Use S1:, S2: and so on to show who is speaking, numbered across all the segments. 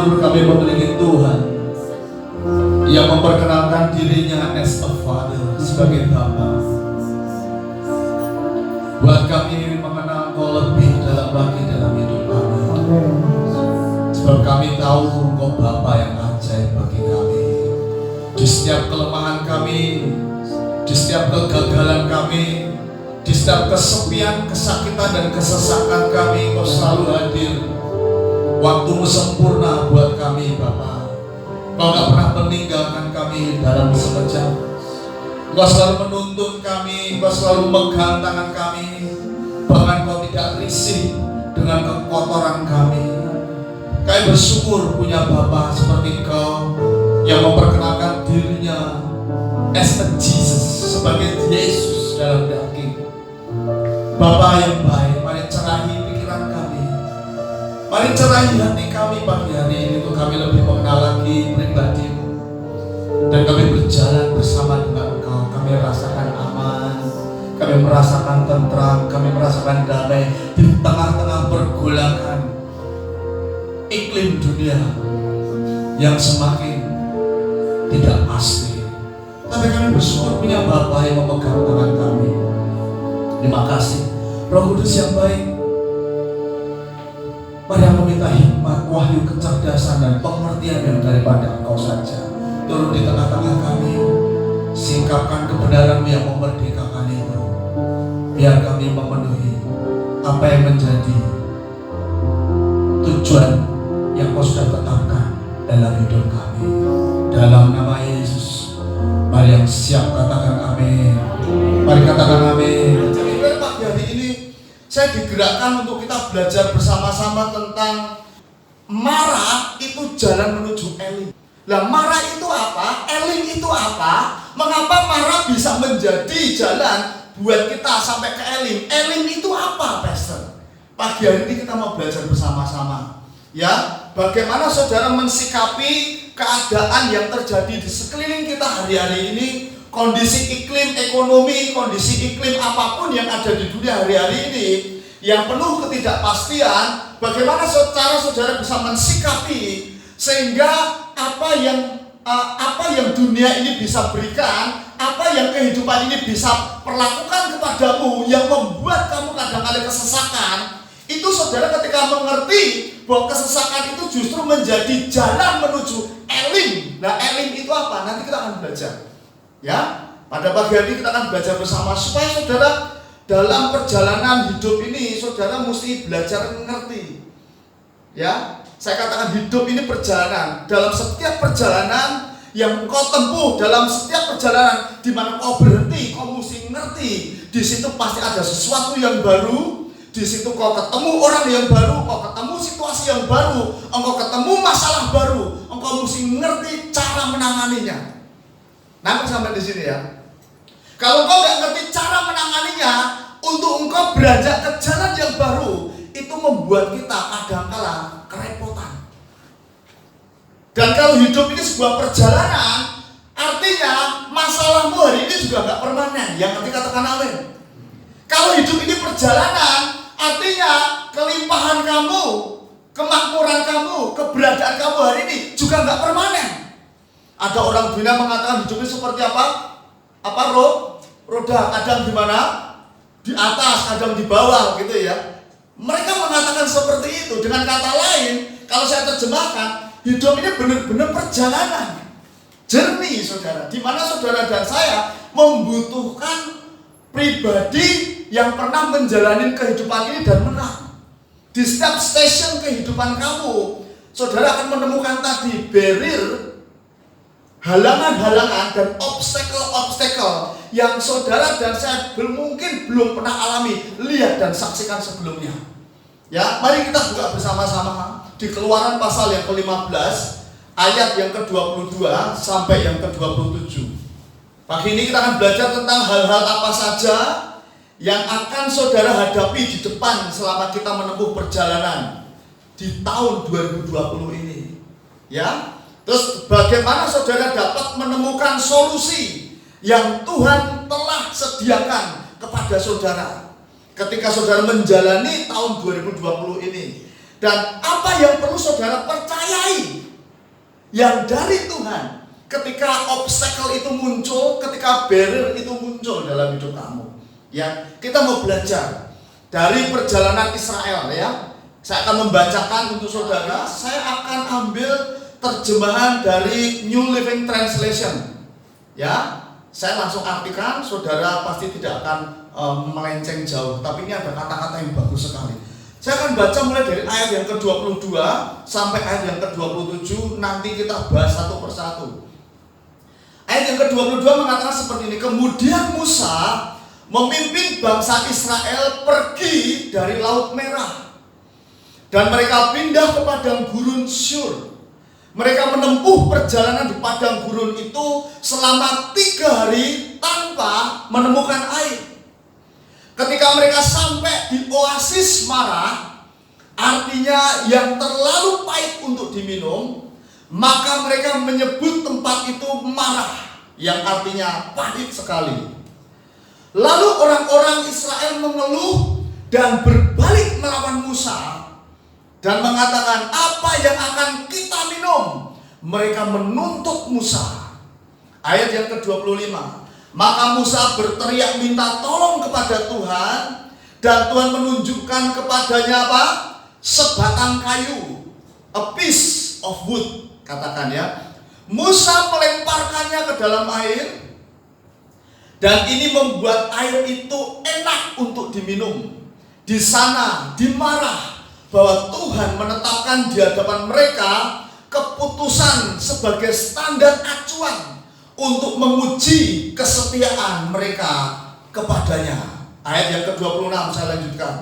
S1: bersyukur kami memiliki Tuhan yang memperkenalkan dirinya as a father, sebagai Bapa. Buat kami mengenal Kau lebih dalam lagi dalam hidup kami. Sebab kami tahu Kau Bapa yang ajaib bagi kami. Di setiap kelemahan kami, di setiap kegagalan kami, di setiap kesepian, kesakitan dan kesesakan kami, Kau selalu hadir. Waktumu sempurna buat kami, Bapa. Kau gak pernah meninggalkan kami dalam sekejap. Kau selalu menuntun kami, Kau selalu memegang tangan kami. Bahkan Kau tidak risih dengan kekotoran kami. Kami bersyukur punya Bapa seperti Kau yang memperkenalkan dirinya as a Jesus, sebagai Yesus dalam daging. Bapa yang baik, mari cerahi pikiran kami, mari cerahi hati kami pagi hari ini untuk kami lebih mengenal lagi pribadi-Mu, dan kami berjalan bersama dengan Engkau. Kami merasakan aman, kami merasakan tentram, kami merasakan damai di tengah-tengah pergolakan iklim dunia yang semakin tidak pasti. Tapi kami bersyukur punya Bapa yang memegang tangan kami. Terima kasih Roh Kudus yang baik. Mari aku minta hikmat, wahyu, kecerdasan dan pengertian yang daripada Engkau saja turun di tengah-tengah kami. Singkapkan kebenaran-Mu yang memerdekakan itu, biar kami memenuhi apa yang menjadi tujuan yang Kau sudah tetapkan dalam hidup kami. Dalam nama Yesus, mari yang siap katakan amin. Mari katakan amin. Jadi pagi hari ini saya digerakkan untuk kita belajar bersama-sama tentang marah itu jalan menuju Elim. Nah, marah itu apa? Elim itu apa? Mengapa marah bisa menjadi jalan buat kita sampai ke Elim? Elim itu apa, Pastor? Pagi hari ini kita mau belajar bersama-sama. Ya, bagaimana saudara mensikapi keadaan yang terjadi di sekeliling kita hari-hari ini, kondisi iklim ekonomi, kondisi iklim apapun yang ada di dunia hari-hari ini yang penuh ketidakpastian. Bagaimana cara saudara bisa mensikapi sehingga apa yang dunia ini bisa berikan, apa yang kehidupan ini bisa perlakukan kepadamu yang membuat kamu kadang-kadang kesesakan, itu saudara ketika mengerti bahwa kesesakan itu justru menjadi jalan menuju Elim. Nah, Elim itu apa? Nanti kita akan belajar. Ya, pada pagi hari kita akan belajar bersama supaya saudara dalam perjalanan hidup ini saudara mesti belajar mengerti. Ya, saya katakan hidup ini perjalanan. Dalam setiap perjalanan yang kau tempuh, dalam setiap perjalanan di mana kau berhenti, kau mesti ngerti. Di situ pasti ada sesuatu yang baru. Di situ kau ketemu orang yang baru, kau ketemu situasi yang baru, engkau ketemu masalah baru. Engkau mesti ngerti cara menanganinya. Nanti sampai di sini ya. Kalau kau nggak ngerti cara menanganinya, untuk engkau beranjak ke jalan yang baru, itu membuat kita kadang-kala kerepotan. Dan kalau hidup ini sebuah perjalanan, artinya masalahmu hari ini juga nggak permanen. Yang nanti katakan amin. Kalau hidup ini perjalanan, artinya kelimpahan kamu, kemakmuran kamu, keberadaan kamu hari ini juga nggak permanen. Ada orang dunia mengatakan hidup ini seperti apa? Roda, kadang di mana? Di atas, kadang di bawah, gitu ya. Mereka mengatakan seperti itu. Dengan kata lain, kalau saya terjemahkan, hidup ini benar-benar perjalanan, journey, saudara. Di mana saudara dan saya membutuhkan pribadi yang pernah menjalani kehidupan ini dan menang. Di setiap stasiun kehidupan kamu, saudara akan menemukan tadi barrier, halangan-halangan dan obstacle-obstacle yang saudara dan saya mungkin belum pernah alami, lihat dan saksikan sebelumnya. Ya, mari kita buka bersama-sama di Keluaran pasal yang ke-15 ayat yang ke-22 sampai yang ke-27. Pagi ini kita akan belajar tentang hal-hal apa saja yang akan saudara hadapi di depan selama kita menempuh perjalanan di tahun 2020 ini. Ya, terus bagaimana saudara dapat menemukan solusi yang Tuhan telah sediakan kepada saudara ketika saudara menjalani tahun 2020 ini.
S2: Dan apa yang perlu saudara percayai yang dari Tuhan ketika obstacle itu muncul, ketika barrier itu muncul dalam hidup kamu. Ya, kita mau belajar dari perjalanan Israel ya. Saya akan membacakan untuk saudara. Saya akan ambil terjemahan dari New Living Translation. Ya, saya langsung artikan, saudara pasti tidak akan melenceng jauh. Tapi ini ada kata-kata yang bagus sekali. Saya akan baca mulai dari ayat yang ke-22 sampai ayat yang ke-27. Nanti kita bahas satu persatu. Ayat yang ke-22 mengatakan seperti ini. Kemudian Musa memimpin bangsa Israel pergi dari Laut Merah. Dan mereka pindah ke padang gurun Syur. Mereka menempuh perjalanan di padang gurun itu selama 3 hari tanpa menemukan air. Ketika mereka sampai di oasis Marah, artinya yang terlalu pahit untuk diminum, maka mereka menyebut tempat itu Marah, yang artinya pahit sekali. Lalu orang-orang Israel mengeluh dan berbalik melawan Musa dan mengatakan, apa yang akan kita minum? Mereka menuntut Musa. Ayat yang ke-25. Maka Musa berteriak minta tolong kepada Tuhan, dan Tuhan menunjukkan kepadanya apa? Sebatang kayu, a piece of wood, katakan ya. Musa melemparkannya ke dalam air, dan ini membuat air itu enak untuk diminum. Di sana, di Marah, bahwa Tuhan menetapkan di hadapan mereka keputusan sebagai standar acuan untuk menguji kesetiaan mereka kepadanya. Ayat yang ke-26 saya lanjutkan.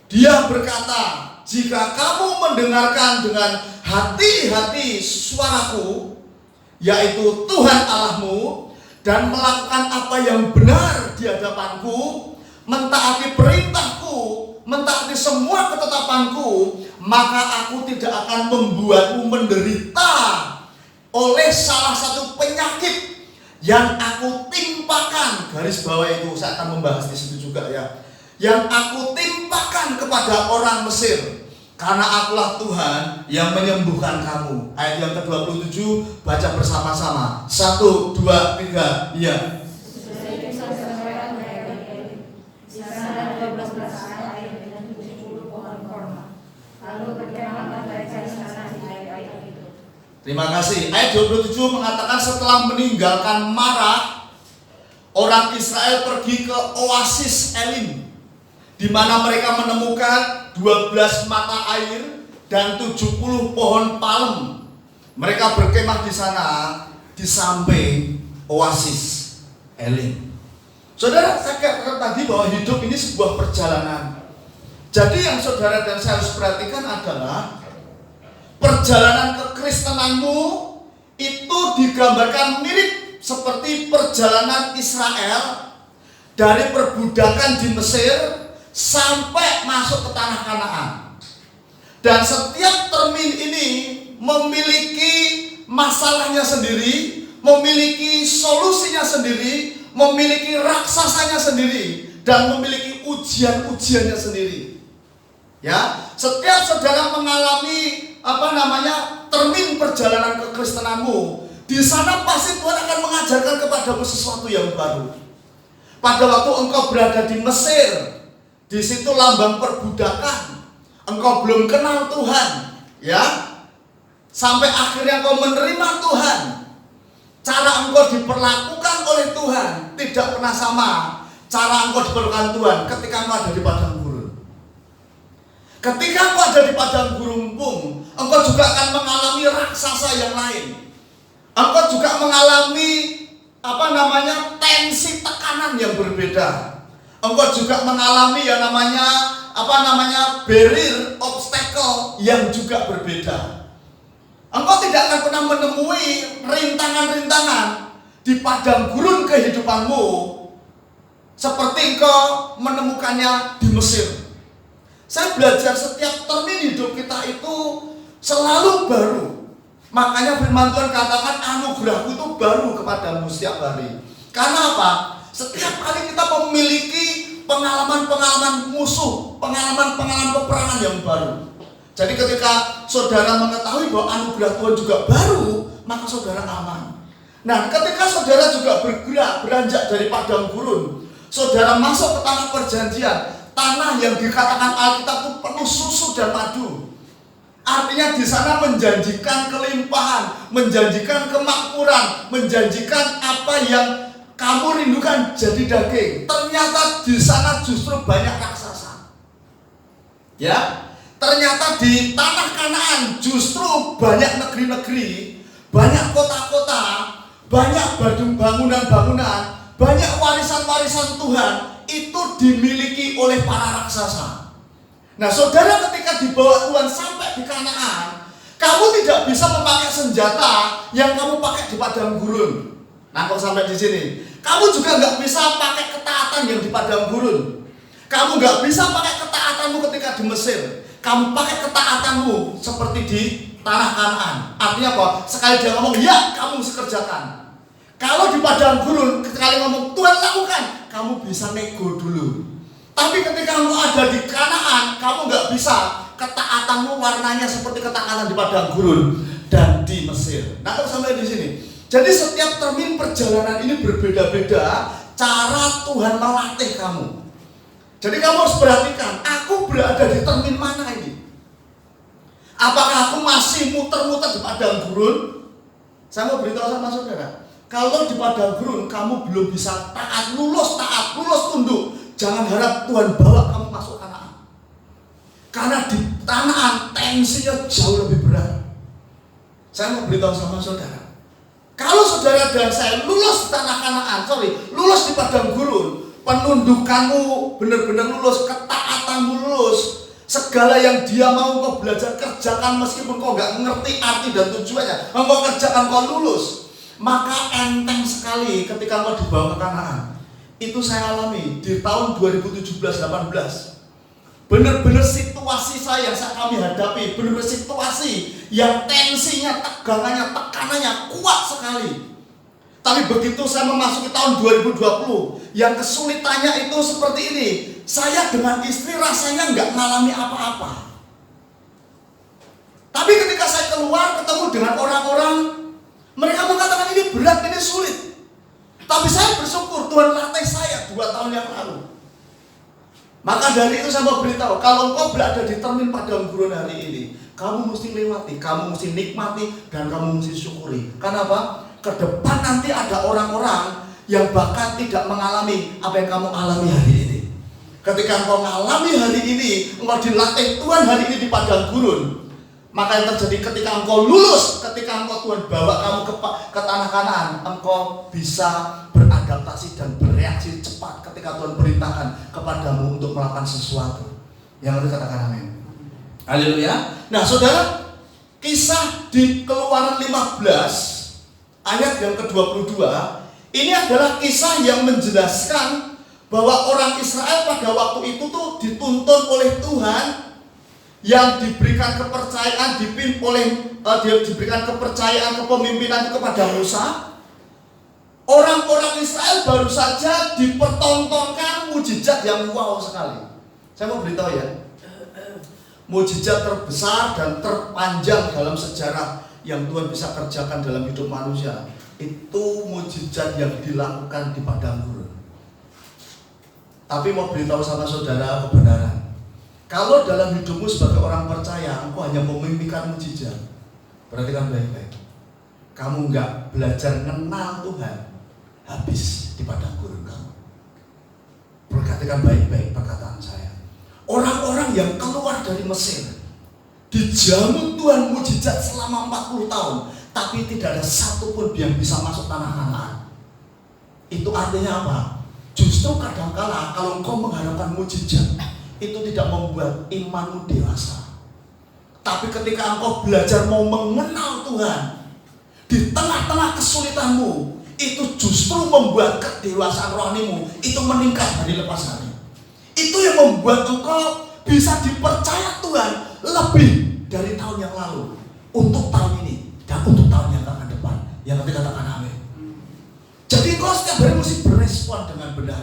S2: Dia berkata, jika kamu mendengarkan dengan hati-hati suaraku, yaitu Tuhan Allahmu, dan melakukan apa yang benar di hadapanku, mentaati perintahku, mentaati semua ketetapanku, maka aku tidak akan membuatmu menderita oleh salah satu penyakit yang aku timpakan. Garis bawah itu saya akan membahas di situ juga ya. Yang aku timpakan kepada orang Mesir, karena akulah Tuhan yang menyembuhkan kamu. Ayat yang ke-27 baca bersama-sama. 1, 2, 3, iya. Terima kasih. Ayat 27 mengatakan setelah meninggalkan Marah, orang Israel pergi ke oasis Elim, di mana mereka menemukan 12 mata air dan 70 pohon palem. Mereka berkemah di sana di samping oasis Elim. Saudara, saya katakan tadi bahwa hidup ini sebuah perjalanan. Jadi yang saudara dan saya harus perhatikan adalah perjalanan kekristenanmu itu digambarkan mirip seperti perjalanan Israel dari perbudakan di Mesir sampai masuk ke tanah Kanaan. Dan setiap termin ini memiliki masalahnya sendiri, memiliki solusinya sendiri, memiliki raksasanya sendiri, dan memiliki ujian-ujiannya sendiri. Ya, setiap saudara mengalami termin perjalanan kekristenanmu, di sana pasti Tuhan akan mengajarkan kepadamu sesuatu yang baru. Pada waktu engkau berada di Mesir, di situ lambang perbudakan, engkau belum kenal Tuhan, ya. Sampai akhirnya engkau menerima Tuhan. Cara engkau diperlakukan oleh Tuhan tidak pernah sama cara engkau diperlakukan Tuhan ketika engkau ada di padang gurun. Ketika engkau ada di padang gurun, engkau juga akan mengalami raksasa yang lain. Engkau juga mengalami tensi tekanan yang berbeda. Engkau juga mengalami yang namanya barrier, obstacle yang juga berbeda. Engkau tidak akan pernah menemui rintangan-rintangan di padang gurun kehidupanmu seperti engkau menemukannya di Mesir. Saya belajar setiap termin hidup kita itu selalu baru. Makanya firman Tuhan katakan anugerahku itu baru kepadamu setiap hari. Karena apa? Setiap kali kita memiliki pengalaman-pengalaman musuh, pengalaman-pengalaman peperangan yang baru. Jadi ketika saudara mengetahui bahwa anugerah Tuhan juga baru, maka saudara aman. Nah, ketika saudara juga bergerak, beranjak dari padang gurun, saudara masuk ke tanah perjanjian, tanah yang dikatakan Alkitab itu penuh susu dan madu. Artinya di sana menjanjikan kelimpahan, menjanjikan kemakmuran, menjanjikan apa yang kamu rindukan jadi daging. Ternyata di sana justru banyak raksasa. Ya, ternyata di tanah Kanaan justru banyak negeri-negeri, banyak kota-kota, banyak bangunan-bangunan, banyak warisan-warisan Tuhan itu dimiliki oleh para raksasa. Nah, saudara, ketika dibawa Tuhan sampai di Kanaan, kamu tidak bisa memakai senjata yang kamu pakai di padang gurun. Nah, kalau sampai di sini, kamu juga nggak bisa pakai ketaatan yang di padang gurun. Kamu nggak bisa pakai ketaatanmu ketika di Mesir. Kamu pakai ketaatanmu seperti di tanah Kanaan. Artinya apa? Sekali dia ngomong, ya, kamu mesti kerjakan. Kalau di padang gurun, sekali ngomong, Tuhan lakukan, kamu bisa nego dulu. Tapi ketika kamu ada di Kanaan, kamu nggak bisa. Ketaatanmu warnanya seperti ketaatan di padang gurun dan di Mesir. Nah, kalau sampai di sini, jadi setiap termin perjalanan ini berbeda-beda cara Tuhan melatih kamu. Jadi kamu harus perhatikan, aku berada di termin mana ini? Apakah aku masih muter-muter di padang gurun? Saya mau beritahu sama saudara, kalau di padang gurun kamu belum bisa taat, lulus tunduk, jangan harap Tuhan bawa kamu masuk Kanaan. Karena di Kanaan tensinya jauh lebih berat. Saya mau beritahu sama saudara, kalau saudara dan saya lulus di tanah Kanaan, lulus di padang gurun, penundukanmu benar-benar lulus, ketaatanmu lulus, segala yang dia mau kau belajar kerjakan meskipun kau gak ngerti arti dan tujuannya, kau kerjakan, kau lulus, maka enteng sekali ketika kau dibawa ke Kanaan. Itu saya alami di tahun 2017-18. Benar-benar situasi saya yang kami hadapi, benar-benar situasi yang tensinya, tegangannya, tekanannya kuat sekali. Tapi begitu saya memasuki tahun 2020, yang kesulitannya itu seperti ini. Saya dengan istri rasanya nggak mengalami apa-apa. Tapi ketika saya keluar ketemu dengan orang-orang, mereka mengatakan ini berat, ini sulit. Tapi saya bersyukur Tuhan latih saya 2 tahun yang lalu. Maka dari itu saya mau beritahu, kalau engkau berada di termin padang gurun hari ini, kamu mesti lewati, kamu mesti nikmati, dan kamu mesti syukuri. Karena apa? Ke depan nanti ada orang-orang yang bahkan tidak mengalami apa yang kamu alami hari ini. Ketika engkau mengalami hari ini, engkau dilatih Tuhan hari ini di padang gurun, maka yang terjadi ketika engkau lulus, ketika engkau Tuhan bawa kamu ke tanah Kanaan, engkau bisa beradaptasi dan bereaksi cepat ketika Tuhan perintahkan kepadamu untuk melakukan sesuatu. Yang harus katakan amin. Haleluya. Nah, saudara, kisah di Keluaran 15 ayat yang ke-22, ini adalah kisah yang menjelaskan bahwa orang Israel pada waktu itu tuh dituntun oleh Tuhan, yang diberikan kepercayaan, diberikan kepercayaan kepemimpinan itu kepada Musa. Orang-orang Israel baru saja dipertontonkan mujizat yang wow sekali. Saya mau beritahu ya, mujizat terbesar dan terpanjang dalam sejarah yang Tuhan bisa kerjakan dalam hidup manusia itu mujizat yang dilakukan di padang gurun. Tapi mau beritahu sama saudara kebenaran, kalau dalam hidupmu sebagai orang percaya, engkau hanya memimpikan mujizat, perhatikan baik-baik, kamu nggak belajar mengenal Tuhan, habis di padang gurun kamu. Perhatikan baik-baik perkataan saya. Orang-orang yang keluar dari Mesir dijamu Tuhan mujizat selama 40 tahun, tapi tidak ada satupun yang bisa masuk tanah Kanaan. Itu artinya apa? Justru kadangkala kalau engkau mengharapkan mujizat, itu tidak membuat imanmu dewasa. Tapi ketika engkau belajar mau mengenal Tuhan di tengah-tengah kesulitanmu, itu justru membuat kedewasaan rohanimu itu meningkat hari lepas hari. Itu yang membuat engkau bisa dipercaya Tuhan lebih dari tahun yang lalu, untuk tahun ini dan untuk tahun yang akan depan. Yang nanti katakan amin. Jadi engkau setiap hari mesti berespon dengan benar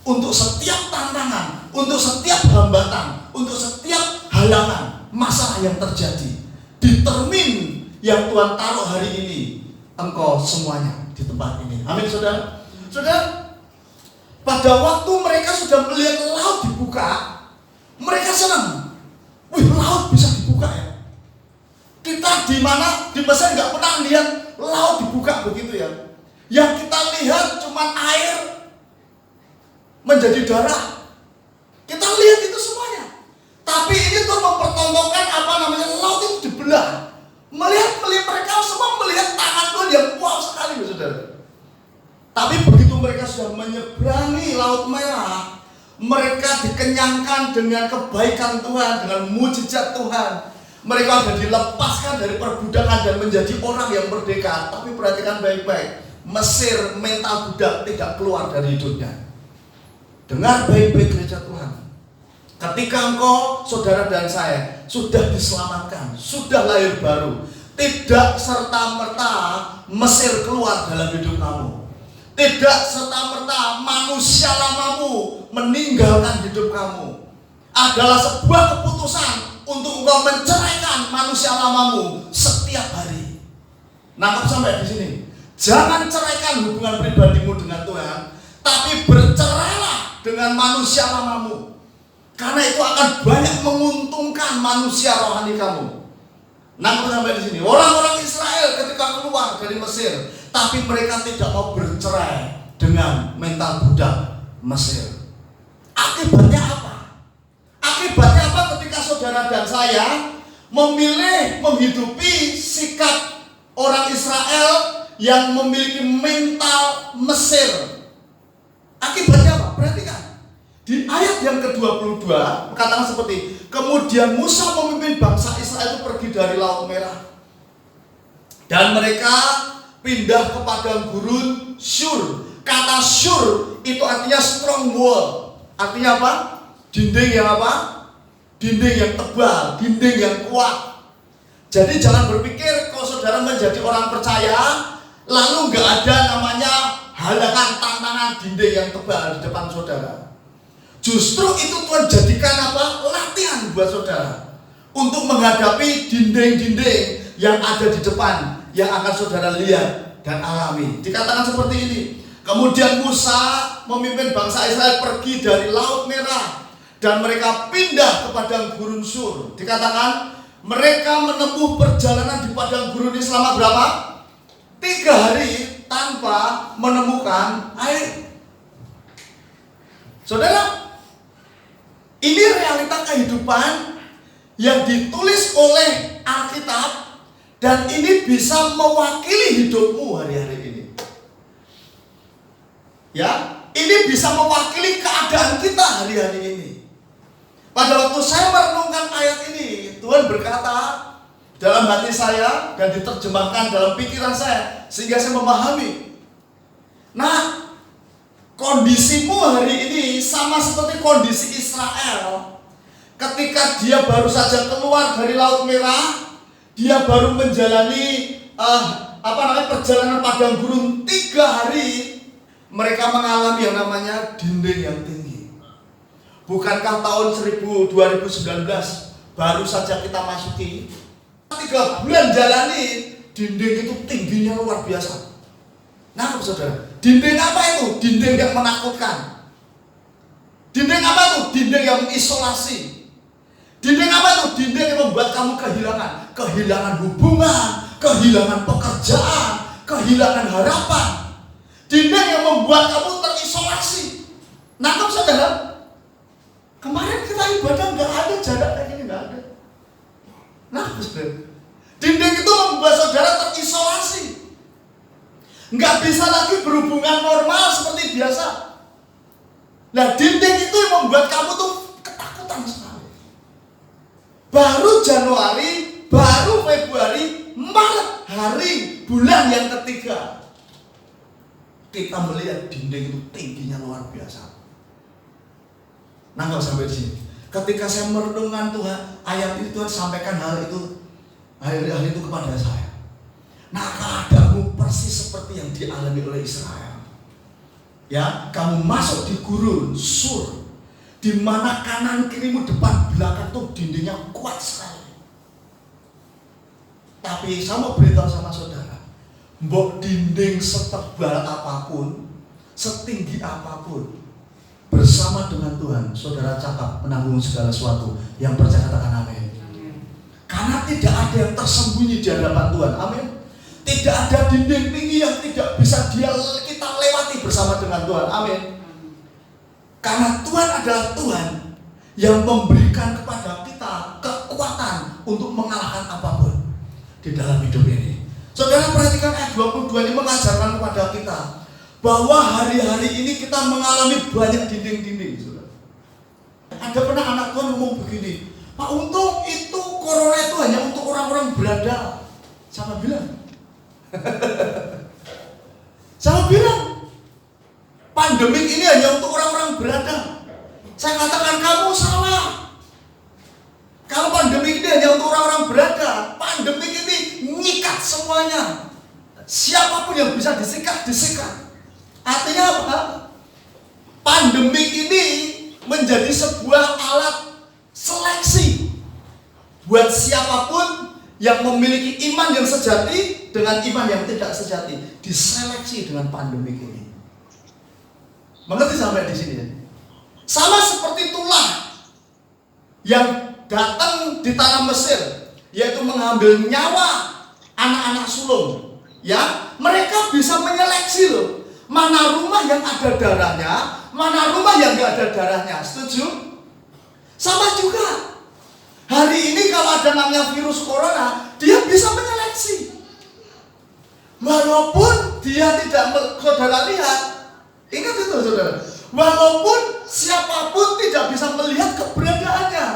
S2: untuk setiap tantangan, untuk setiap hambatan, untuk setiap halangan. masalah yang terjadi, di termin yang Tuhan taruh hari ini, engkau semuanya di tempat ini. Amin, saudara. Saudara, pada waktu mereka sudah melihat laut dibuka, mereka senang. Wih, laut bisa dibuka ya. Kita di mana di Mesir nggak pernah lihat laut dibuka begitu ya. Yang kita lihat cuma air menjadi darah. Kita lihat itu semuanya. Tapi ini tuh mempertontonkan laut itu dibelah. Melihat mereka semua melihat tangan Tuhan yang wow sekali, saudara. Tapi begitu mereka sudah menyeberangi Laut Merah, mereka dikenyangkan dengan kebaikan Tuhan, dengan mujizat Tuhan. Mereka sudah dilepaskan dari perbudakan dan menjadi orang yang merdeka. Tapi perhatikan baik-baik, Mesir mental budak tidak keluar dari hidupnya. Dengar baik-baik gereja Tuhan. Ketika engkau, saudara dan saya sudah diselamatkan, sudah lahir baru, tidak serta-merta Mesir keluar dalam hidup kamu. Tidak serta-merta manusia lamamu meninggalkan hidup kamu. Adalah sebuah keputusan untuk engkau menceraikan manusia lamamu setiap hari. Nangkap sampai di sini. Jangan ceraikan hubungan pribadimu dengan Tuhan, tapi bercerailah dengan manusia lamamu. Karena itu akan banyak menguntungkan manusia rohani kamu. Nangkap sampai di sini. Orang-orang Israel ketika keluar dari Mesir, tapi mereka tidak mau bercerai dengan mental budak Mesir. Akibatnya apa? Akibatnya apa ketika saudara dan saya memilih menghidupi sikap orang Israel yang memiliki mental Mesir? Akibatnya apa? Perhatikan. Di ayat yang ke-22 katakan seperti, kemudian Musa memimpin bangsa Israel itu pergi dari Laut Merah, dan mereka pindah ke padang gurun Shur. Kata Shur itu artinya strong wall. Artinya apa? Dinding yang apa? Dinding yang tebal, dinding yang kuat. Jadi jangan berpikir kalau saudara menjadi orang percaya lalu nggak ada namanya halangan, tantangan, dinding yang tebal di depan saudara. Justru itu Tuhan jadikan apa? Latihan buat saudara untuk menghadapi dinding-dinding yang ada di depan, yang akan saudara lihat dan alami. Dikatakan seperti ini. Kemudian Musa memimpin bangsa Israel pergi dari Laut Merah, dan mereka pindah ke padang gurun Shur. Dikatakan mereka menempuh perjalanan di padang gurun ini selama berapa? 3 hari tanpa menemukan air. Saudara, ini realita kehidupan yang ditulis oleh Alkitab, dan ini bisa mewakili hidupmu hari-hari ini. Ya, ini bisa mewakili keadaan kita hari-hari ini. Pada waktu saya merenungkan ayat ini, Tuhan berkata dalam hati saya dan diterjemahkan dalam pikiran saya sehingga saya memahami. Nah, kondisimu hari ini sama seperti kondisi Israel ketika dia baru saja keluar dari Laut Merah. Dia baru menjalani perjalanan padang gurun 3 hari. Mereka mengalami yang namanya dinding yang tinggi. Bukankah tahun 2019 baru saja kita masuki? 3 bulan jalani, dinding itu tingginya luar biasa. Nah, saudara, dinding apa itu? Dinding yang menakutkan. Dinding apa itu? Dinding yang mengisolasi. Dinding apa itu? Dinding yang membuat kamu kehilangan hubungan, kehilangan pekerjaan, kehilangan harapan. Dinding yang membuat kamu terisolasi. Nangkep saudara? Kemarin kita ibadah nggak ada jarak kayak gini, nggak ada. Nah, saudara, dinding itu membuat saudara terisolasi. Nggak bisa lagi berhubungan normal seperti biasa. Nah, dinding itu yang membuat kamu tuh ketakutan sekali. Baru Januari, baru Februari, Maret, hari bulan yang ketiga, kita melihat dinding itu tingginya luar biasa. Nah, nggak sampai di sini. Ketika saya merenungkan Tuhan, ayat itu Tuhan sampaikan hal itu kepada saya. Nah, keadaanmu persis seperti yang dialami oleh Israel. Ya, kamu masuk di gurun Shur, di mana kanan kirimu depan belakang tuh dindingnya kuat sekali. Tapi saya mau beritahu sama saudara, mbok dinding setebal apapun, setinggi apapun, bersama dengan Tuhan, saudara cakap menanggung segala sesuatu. Yang percaya katakan amin. Karena tidak ada yang tersembunyi di hadapan Tuhan, amin. Tidak ada dinding tinggi yang tidak bisa kita lewati bersama dengan Tuhan, amin. Karena Tuhan adalah Tuhan yang memberikan kepada kita kekuatan untuk mengalahkan apapun di dalam hidup ini. Saudara perhatikan ayat 22 ini mengajarkan kepada kita bahwa hari-hari ini kita mengalami banyak dinding-dinding, saudara. Ada pernah anak Tuhan ngomong begini, Pak, untung itu corona itu hanya untuk orang-orang berada. Siapa bilang? Siapa bilang? Pandemik ini hanya untuk orang-orang berada. Saya katakan kamu salah. Kalau pandemik ini hanya untuk orang-orang berada, pandemik ini nyikat semuanya. Siapapun yang bisa disikat, disikat. Artinya apa? Pandemik ini menjadi sebuah alat seleksi buat siapapun yang memiliki iman yang sejati dengan iman yang tidak sejati, diseleksi dengan pandemik ini. Mengerti sampai di sini ya? Sama seperti tulah yang datang di tanah Mesir, yaitu mengambil nyawa anak-anak sulung. Ya, mereka bisa menyeleksi loh, mana rumah yang ada darahnya, mana rumah yang nggak ada darahnya. Setuju? Sama juga. Hari ini kalau ada namanya virus corona, dia bisa menyeleksi. Walaupun dia tidak, saudara lihat, ingat itu saudara. Walaupun siapapun tidak bisa melihat keberadaannya,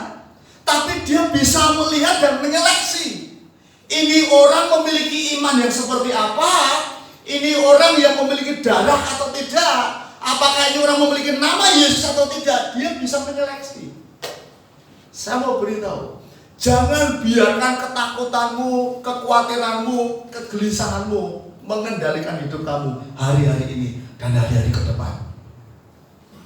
S2: tapi dia bisa melihat dan menyeleksi. Ini orang memiliki iman yang seperti apa? Ini orang yang memiliki darah atau tidak? Apakah ini orang memiliki nama Yesus atau tidak? Dia bisa menyeleksi. Saya mau beritahu, jangan biarkan ketakutanmu, kekhawatiranmu, kegelisahanmu mengendalikan hidup kamu hari-hari ini dan hari-hari ke depan.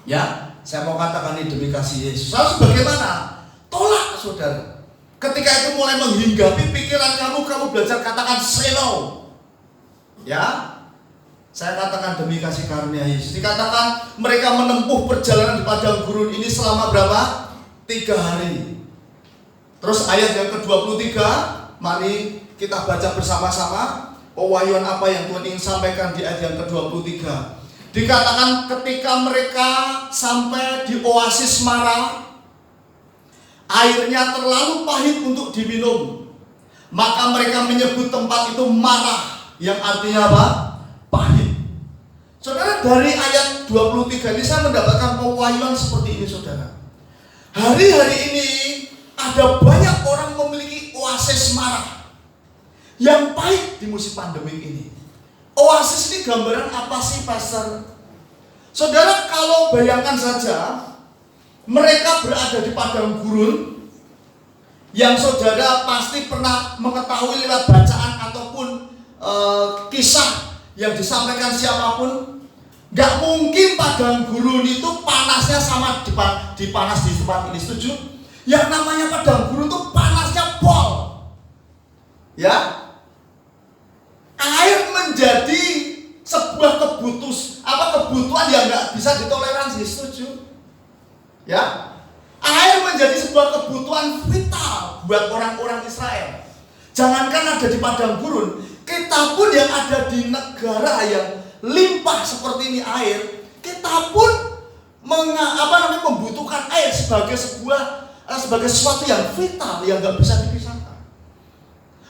S2: Ya, saya mau katakan ini demi kasih Yesus. Lalu bagaimana? Tolak, saudara. Ketika itu mulai menghinggapi pikiran kamu belajar katakan say no. Ya, saya katakan demi kasih karunia Yesus. Dikatakan mereka menempuh perjalanan di padang gurun ini selama berapa? 3 hari. Terus ayat yang ke-23, mari kita baca bersama-sama pewahyuan apa yang Tuhan ingin sampaikan di ayat yang ke-23. Dikatakan ketika mereka sampai di oasis Mara, airnya terlalu pahit untuk diminum. Maka mereka menyebut tempat itu Mara, yang artinya apa? Pahit. Saudara, dari ayat 23 ini saya mendapatkan pewahyuan seperti ini, saudara. Hari-hari ini ada banyak orang memiliki oasis Mara yang pahit di musim pandemi ini. Oasis ini gambaran apa sih, Pastor? Saudara, kalau bayangkan saja mereka berada di padang gurun yang saudara pasti pernah mengetahui lewat bacaan ataupun kisah yang disampaikan siapapun. Gak mungkin padang gurun itu panasnya sama di panas di tempat ini, setuju? Yang namanya padang gurun itu panasnya pol. Ya, air menjadi sebuah kebutuhan yang gak bisa ditoleransi, setuju? Ya, air menjadi sebuah kebutuhan vital buat orang-orang Israel. Jangankan ada di padang gurun, kita pun yang ada di negara yang limpah seperti ini air, kita pun membutuhkan air sebagai sesuatu yang vital yang nggak bisa dipisahkan.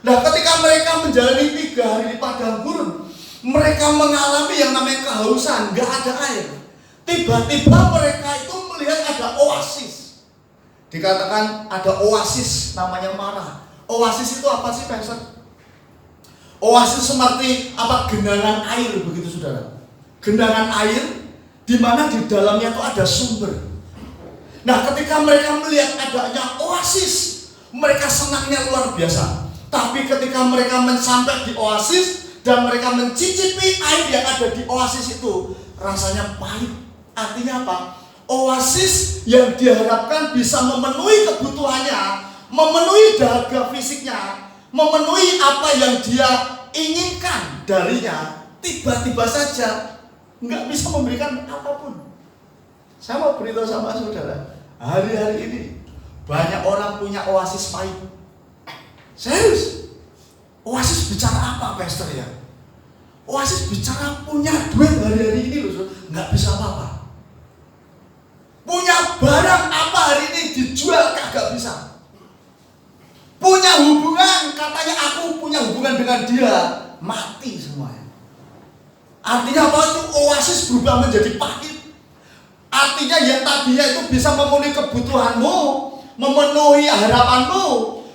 S2: Nah, ketika mereka menjalani 3 hari di padang gurun, mereka mengalami yang namanya kehausan, nggak ada air. Tiba-tiba mereka itu melihat ada oasis. Dikatakan ada oasis namanya Mara. Oasis itu apa sih, Pastor? Oasis seperti apa? Genangan air, begitu saudara. Genangan air di mana di dalamnya itu ada sumber. Nah, ketika mereka melihat adanya oasis, mereka senangnya luar biasa. Tapi ketika mereka sampai di oasis dan mereka mencicipi air yang ada di oasis itu, rasanya pahit. Artinya apa? Oasis yang diharapkan bisa memenuhi kebutuhannya, memenuhi dahaga fisiknya, memenuhi apa yang dia inginkan darinya, tiba-tiba saja nggak bisa memberikan apapun. Saya mau beritahu sama saudara, hari-hari ini banyak orang punya oasis pahit. Serius, oasis bicara apa, pastor ya? Oasis bicara punya duit hari-hari ini loh, nggak bisa apa-apa. Punya barang apa hari ini dijual kagak bisa. Punya hubungan, katanya aku punya hubungan dengan dia, mati semuanya. Artinya apa itu? Oasis berubah menjadi pahit. Artinya yang tadinya itu bisa memenuhi kebutuhanmu, memenuhi harapanmu,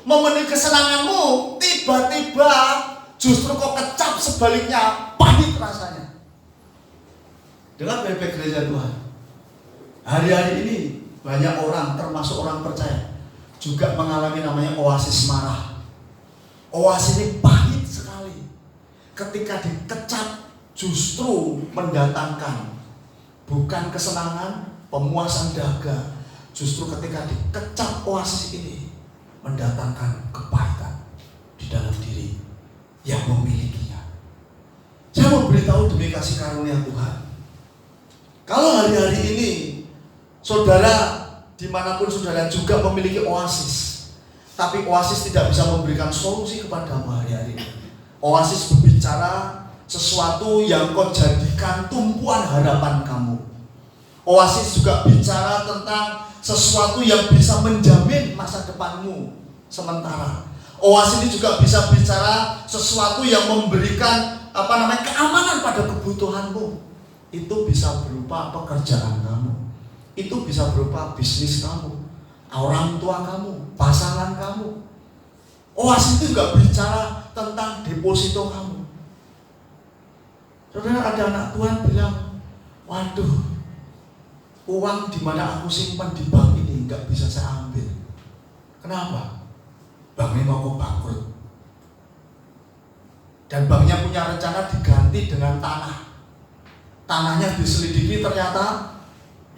S2: memenuhi kesenanganmu, tiba-tiba justru kok kecap sebaliknya, pahit rasanya. Dengar baik-baik gereja Tuhan. Hari-hari ini banyak orang, termasuk orang percaya, juga mengalami namanya oasis marah. Oasis ini pahit sekali. Ketika dikecap justru mendatangkan bukan kesenangan, pemuasan dahaga. Justru ketika dikecap oasis ini mendatangkan kepahitan di dalam diri yang memilikinya. Saya mau beritahu demi kasih karunia Tuhan. Kalau hari-hari ini saudara dimanapun saudara juga memiliki oasis, tapi oasis tidak bisa memberikan solusi kepadamu hari-hari ini. Oasis berbicara sesuatu yang kau jadikan tumpuan harapan kamu. Oasis juga bicara tentang sesuatu yang bisa menjamin masa depanmu sementara. Oasis ini juga bisa bicara sesuatu yang memberikan keamanan pada kebutuhanmu. Itu bisa berupa pekerjaan kamu, itu bisa berupa bisnis kamu, orang tua kamu, pasangan kamu. Oasis itu juga bicara tentang deposito kamu. Saudara, ada anak Tuhan bilang, waduh, uang di mana aku simpan di bank ini nggak bisa saya ambil. Kenapa? Banknya mau bangkrut. Dan banknya punya rencana diganti dengan tanah. Tanahnya diselidiki, ternyata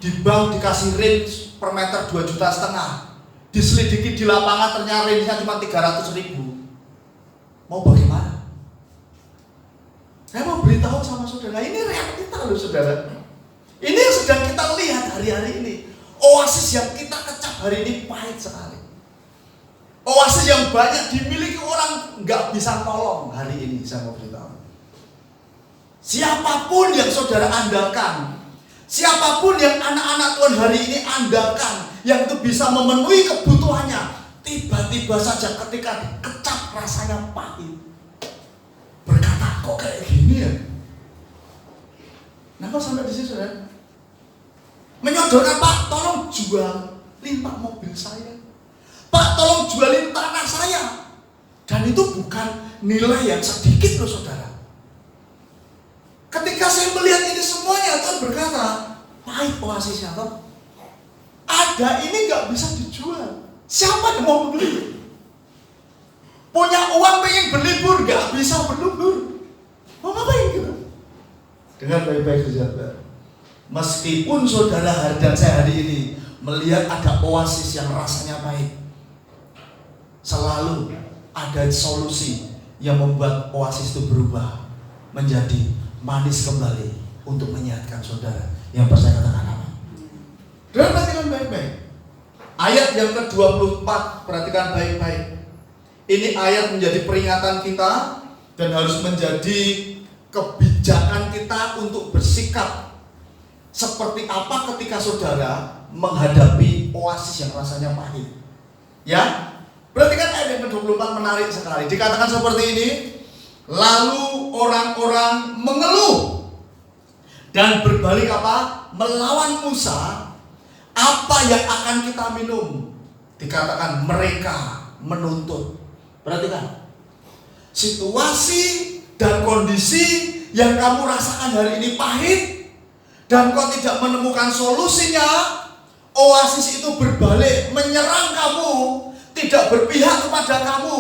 S2: di bank dikasih range per meter 2,5 juta. Diselidiki di lapangan ternyata range-nya cuma 300.000. Mau bagaimana? Saya mau beritahu sama saudara, ini realita loh saudara. Ini yang sedang kita lihat hari-hari ini. Oasis yang kita kecap hari ini pahit sekali. Oasis yang banyak dimiliki orang nggak bisa tolong hari ini, saya mau beritahu. Siapapun yang saudara andalkan, siapapun yang anak-anak Tuhan hari ini andalkan, yang itu bisa memenuhi kebutuhannya, tiba-tiba saja ketika dikecap rasanya pahit. Berkata, kok kayak gini ya? Nah, kok sampai di sini saudara? Menyodorkan, Pak, tolong jualin Pak mobil saya. Pak, tolong jualin tanah saya. Dan itu bukan nilai yang sedikit loh saudara. Ketika saya melihat ini semuanya, Tuhan berkata, pahit oasisnya toh. Ada ini nggak bisa dijual. Siapa yang mau beli? Punya uang pengen berlibur, nggak bisa berlibur. Mau ngapain gitu? Dengar baik-baik saudara. Meskipun saudara dan saya hari ini melihat ada oasis yang rasanya pahit, selalu ada solusi yang membuat oasis itu berubah menjadi manis kembali untuk menyehatkan saudara. Yang percaya katakan amin. Dan perhatikan baik-baik. Ayat yang ke-24, perhatikan baik-baik. Ini ayat menjadi peringatan kita dan harus menjadi kebijakan kita untuk bersikap seperti apa ketika saudara menghadapi oasis yang rasanya pahit. Ya, perhatikan ayat yang ke-24 menarik sekali. Dikatakan seperti ini, lalu orang-orang mengeluh dan berbalik apa? Melawan Musa. Apa yang akan kita minum? Dikatakan mereka menuntut. Perhatikan, situasi dan kondisi yang kamu rasakan hari ini pahit dan kau tidak menemukan solusinya. Oasis itu berbalik menyerang kamu, tidak berpihak kepada kamu.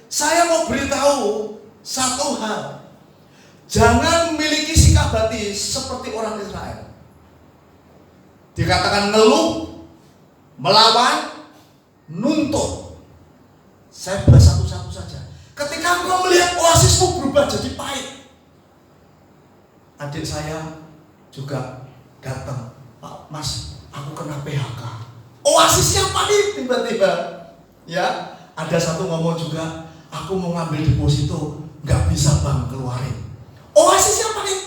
S2: Saya mau beritahu satu hal, jangan memiliki sikap hati seperti orang Israel. Dikatakan ngeluh, melawan, nuntut. Saya bahas satu-satu saja. Ketika engkau melihat oasismu berubah jadi pahit. Adik saya juga datang, Pak Mas, aku kena PHK. Oasisnya pahit tiba-tiba. Ya, ada satu ngomong juga, aku mau ngambil deposito, nggak bisa bang keluarin. Oasisnya pahit.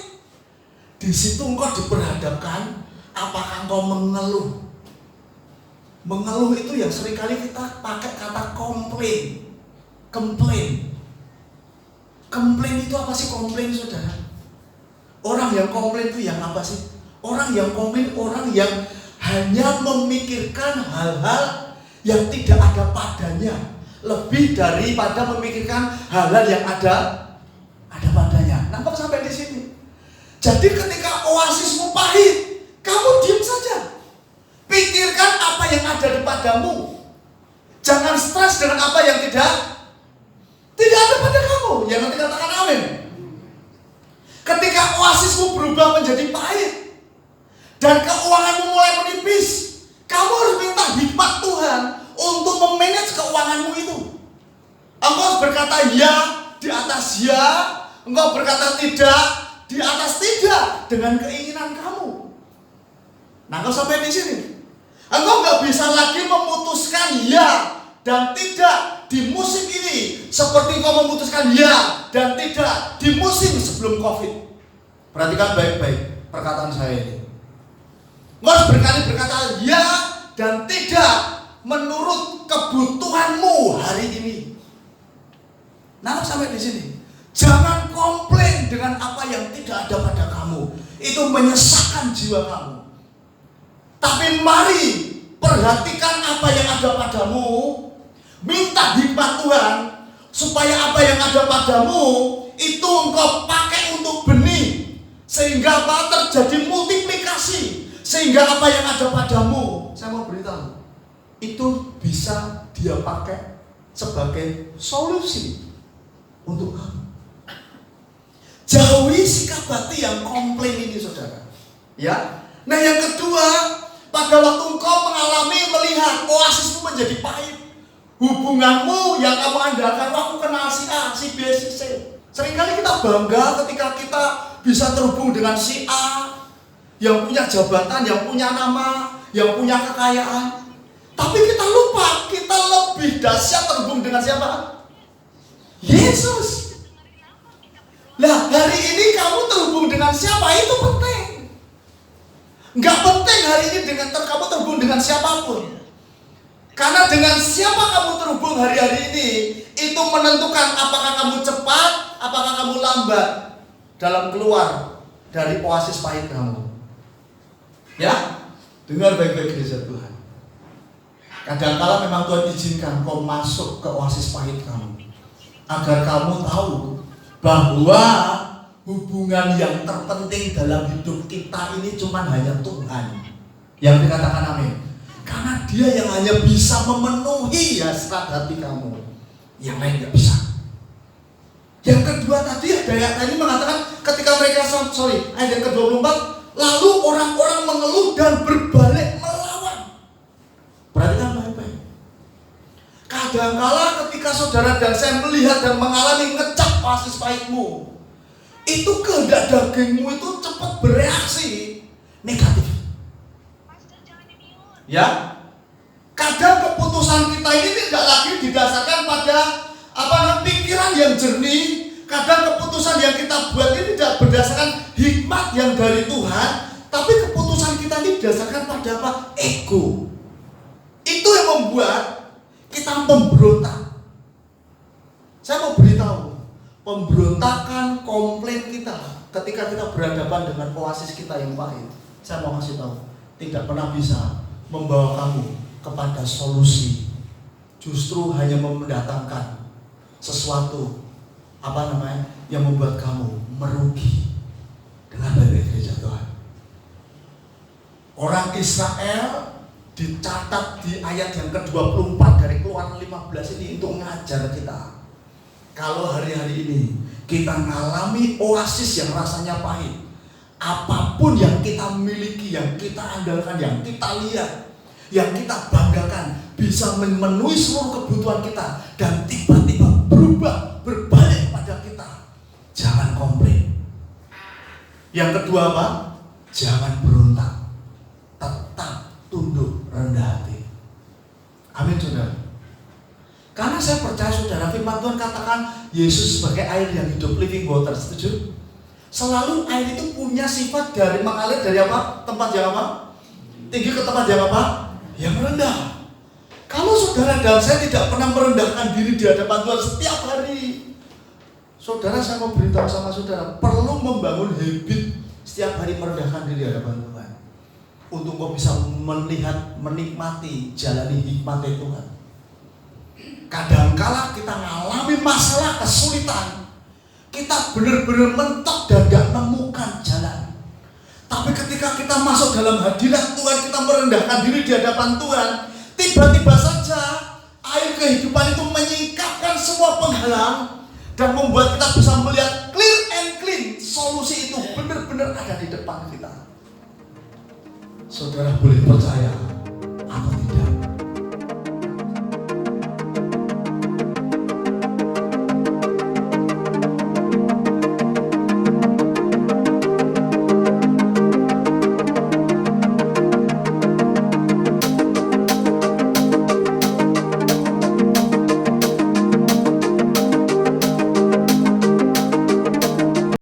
S2: Di situ engkau diperhadapkan, apakah engkau mengeluh? Mengeluh itu yang seringkali kita pakai kata komplain. Komplain itu apa sih komplain, saudara? Orang yang komplain itu yang apa sih? Orang yang komplain, orang yang hanya memikirkan hal-hal yang tidak ada padanya, lebih daripada memikirkan hal-hal yang ada padanya. Nampak sampai di sini? Jadi ketika oasismu pahit, kamu diam saja. Pikirkan apa yang ada di padamu. Jangan stres dengan apa yang tidak ada pada kamu. Yang nanti katakan amin. Ketika oasismu berubah menjadi pahit dan keuanganmu mulai menipis, kamu harus minta hikmat Tuhan untuk memanage keuanganmu itu. Engkau harus berkata ya di atas ya, engkau berkata tidak di atas tidak dengan keinginan kamu. Nah, engkau sampai di sini. Engkau nggak bisa lagi memutuskan ya dan tidak di musim ini seperti kau memutuskan ya dan tidak di musim sebelum COVID. Perhatikan baik-baik perkataan saya ini. Engkau harus berkali berkata ya dan tidak menurut kebutuhanmu hari ini. Nah, sampai di sini. Jangan komplain dengan apa yang tidak ada pada kamu. Itu menyesakkan jiwa kamu. Tapi mari perhatikan apa yang ada padamu. Minta hikmat Tuhan supaya apa yang ada padamu itu engkau pakai untuk benih, sehingga apa terjadi multiplikasi, sehingga apa yang ada padamu, saya mau beritahu, itu bisa dia pakai sebagai solusi untuk kamu. Jauhi sikap hati yang komplain ini, saudara. Ya. Nah, yang kedua, pada waktu engkau mengalami melihat oasismu menjadi pahit, hubunganmu yang kamu andalkan, aku kenal si A, si B, si C. Seringkali kita bangga ketika kita bisa terhubung dengan si A yang punya jabatan, yang punya nama, yang punya kekayaan. Tapi kita lupa, kita lebih dahsyat terhubung dengan siapa? Yesus. Nah, hari ini kamu terhubung dengan siapa? Itu penting. Enggak penting hari ini kamu terhubung dengan siapapun. Karena dengan siapa kamu terhubung hari-hari ini, itu menentukan apakah kamu cepat, apakah kamu lambat dalam keluar dari oasis pahit kamu. Ya, dengar baik-baik gereja Tuhan. Kadang-kala memang Tuhan izinkan kau masuk ke oasis pahit kamu, agar kamu tahu bahwa hubungan yang terpenting dalam hidup kita ini cuma hanya Tuhan. Yang dikatakan amin. Karena Dia yang hanya bisa memenuhi hasrat hati kamu. Yang lain gak bisa. Yang kedua tadi ayat ini mengatakan ketika mereka ayat yang ke-24, lalu orang-orang mengeluh dan berbalik melawan. Perhatikan baik-baik. Kadangkala ketika saudara dan saya melihat dan mengalami ngecap oasis pahitmu, itu kehendak dagingmu itu cepat bereaksi negatif. Ya, kadang keputusan kita ini tidak lagi didasarkan pada pikiran yang jernih. Kadang keputusan yang kita buat ini tidak berdasarkan hikmat yang dari Tuhan, tapi keputusan kita ini didasarkan pada apa? Ego. Itu yang membuat kita memberontak. Saya mau beritahu, pemberontakan komplain kita ketika kita berhadapan dengan oasis kita yang pahit, saya mau kasih tahu, tidak pernah bisa membawa kamu kepada solusi. Justru hanya mendatangkan sesuatu yang membuat kamu merugi. Dengan baik gereja Tuhan, orang Israel dicatat di ayat yang ke-24 dari Keluaran 15 ini untuk mengajar kita. Kalau hari-hari ini kita mengalami oasis yang rasanya pahit, apapun yang kita miliki, yang kita andalkan, yang kita lihat, yang kita banggakan, bisa memenuhi seluruh kebutuhan kita, dan tiba-tiba berubah Yang kedua apa?
S1: Jangan berontak, tetap tunduk rendah hati.
S2: Amin saudara. Karena saya percaya saudara, firman Tuhan katakan Yesus sebagai air yang hidup, living water, setuju? Selalu air itu punya sifat dari mengalir dari apa? Tempat yang apa? Tinggi ke tempat yang apa? Yang rendah. Kalau saudara dan saya tidak pernah merendahkan diri di hadapan Tuhan setiap hari, saudara, saya mau beritahu sama saudara, perlu membangun habit setiap hari merendahkan diri di hadapan Tuhan, untuk kau bisa melihat, menikmati, jalani hikmat Tuhan. Kadangkala kita ngalami masalah, kesulitan, kita benar-benar mentok dan gak menemukan jalan. Tapi ketika kita masuk dalam hadirat Tuhan, kita merendahkan diri di hadapan Tuhan, tiba-tiba saja air kehidupan itu menyingkapkan semua penghalang dan membuat kita bisa melihat clear and clean. Solusi itu benar-benar ada di depan kita.
S1: Saudara boleh percaya atau tidak?